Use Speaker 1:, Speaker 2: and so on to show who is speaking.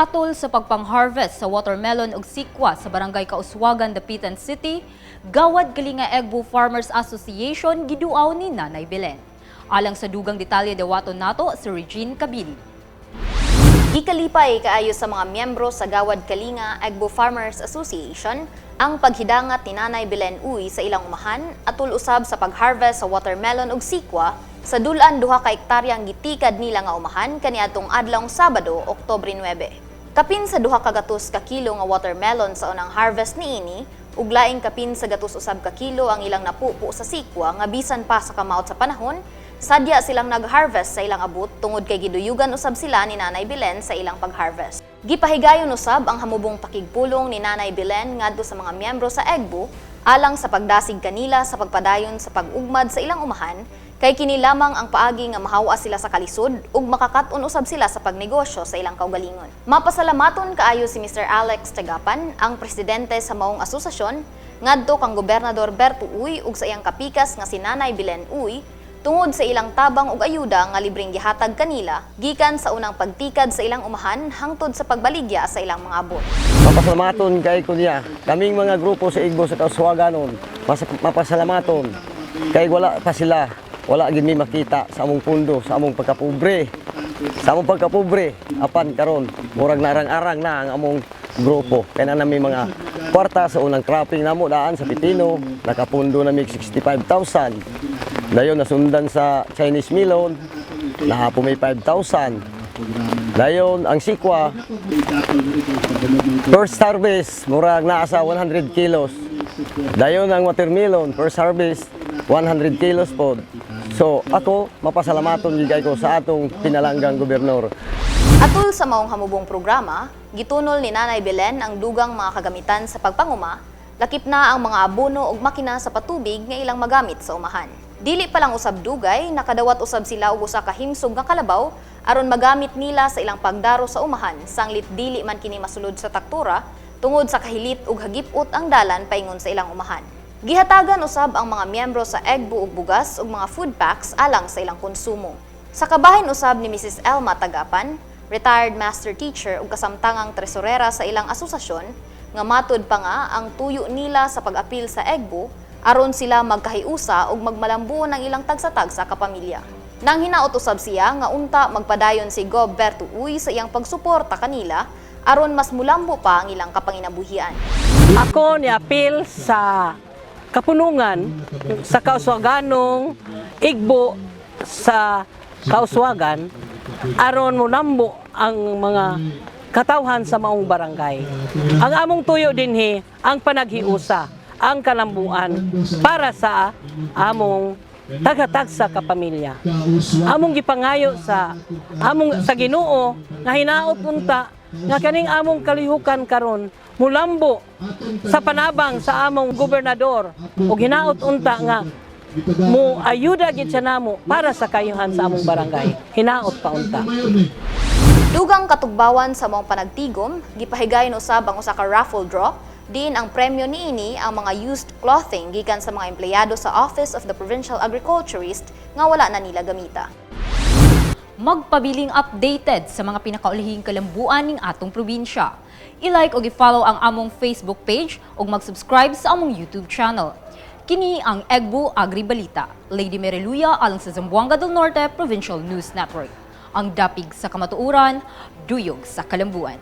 Speaker 1: Atol sa pagpang-harvest sa watermelon ug sikwa sa barangay Kauswagan, Dapitan City, gawad gali nga Egbo Farmers Association giduaw ni Nanay Belen. Alang sa dugang detalye dawaton nato si Regine Cabilin.
Speaker 2: Gikalipay kaayo sa mga miyembro sa Gawad Kalinga Egbo Farmers Association ang paghidangat ni Nanay Belen Uy sa ilang umahan atul usab sa pag-harvest sa watermelon ug sikwa sa dulan 2 ka hektaryang gitikad nila nga umahan kaniadtong adlawng Sabado, Oktubre 9. Kapin sa 2 ka gatos ka kilo nga watermelon sa unang harvest niini ug laing kapin sa gatos usab ka kilo ang ilang napupo sa sikwa nga bisan pa sa kamaot sa panahon. Sadya silang nag-harvest sa ilang abot tungod kay giduyugan usab sila ni Nanay Belen sa ilang pag-harvest. Gipahigayon usab ang hamubong pakigpulong ni Nanay Belen ngadto sa mga miyembro sa Egbo alang sa pagdasig kanila sa pagpadayon sa pag-ugmad sa ilang umahan kay kini lamang ang paagi nga mahawa sila sa kalisod ug makakat-on usab sila sa pagnegosyo sa ilang kaugalingon. Mapasalamaton kaayo si Mr. Alex Tagapan, ang presidente sa maong asosasyon, ngadto kang Gobernador Berto Uy ug sa iyang kapikas nga si Nanay Belen Uy tungod sa ilang tabang ug ayuda nga libreng gihatag kanila gikan sa unang pagtikad sa ilang umahan hangtod sa pagbaligya sa ilang mga abot.
Speaker 3: Mapasalamaton kay kunya kaming mga grupo sa Egbo sa Kauswaganon, mapasalamaton kay wala pa sila, wala gid mi makita sa among pundo, sa among pagkapobre. Sa among pagkapobre apan karon murag narang-arang na ang among grupo kay na nami mga kwarta sa unang cropping namo daan sa pipino, nakapundo na mig 65,000. Dayon nasundan sa Chinese melon, nahapo may 5,000. Dayon ang sikwa, first harvest, murag naa sa 100 kilos. Dayon ang watermelon, first harvest, 100 kilos po. So ako, mapasalamaton gigay ko sa atong pinalanggang gobernador.
Speaker 2: Atul sa maong hamubong programa, gitunol ni Nanay Belen ang dugang mga kagamitan sa pagpanguma, lakip na ang mga abono ug makina sa patubig nga ilang magamit sa umahan. Dili pa lang usab dugay, nakadawat usab sila og usa ka himsog nga kalabaw aron magamit nila sa ilang pagdaro sa umahan sanglit dili man kini masulod sa taktura tungod sa kahilit ug hagipot ang dalan paingon sa ilang umahan. Gihatagan usab ang mga miyembro sa Egbo og bugas ug mga food packs alang sa ilang konsumo. Sa kabahin usab ni Mrs. Elma Tagapan, retired master teacher ug kasamtangang tresorera sa ilang asosasyon, nga matud pa nga ang tuyo nila sa pag-apil sa Egbo aron sila magkahiusa ug magmalambuon ang ilang tagsa-tagsa ka pamilya. Nang hinaot usab siya nga unta magpadayon si Gob Berto Uy sa iyang pagsuporta kanila aron mas mulambo pa ang ilang kapanginabuhian.
Speaker 4: Ako niapil sa kapunungan sa Kauswaganong Egbo sa Kauswagan aron mulambo ang mga katawhan sa maong barangay. Ang among tuyo dinhi ang panaghiusa, ang kalambuan para sa among tagatagsa ka pamilya. Among gipangayo sa Ginoo nga hinaot unta nga kaning among kalihukan karon mulambo sa panabang sa among gobernador ug hinaot unta nga mo ayuda gid siya namo para sa kayuhan sa among barangay. Hinaot pa unta.
Speaker 2: Dugang katugbawan sa maong panagtigom, gipahigayon usab ang usa ka raffle draw. Din ang premyo niini ang mga used clothing gikan sa mga empleyado sa Office of the Provincial Agriculturist nga wala na nila gamita.
Speaker 1: Magpabiling updated sa mga pinakaulihing kalambuan ning atong probinsya. I-like o i-follow ang among Facebook page ug mag-subscribe sa among YouTube channel. Kini ang Egbo Agribalita. Lady Mereluya alang sa Zamboanga del Norte Provincial News Network. Ang dapig sa kamatuuran, duyog sa kalambuan.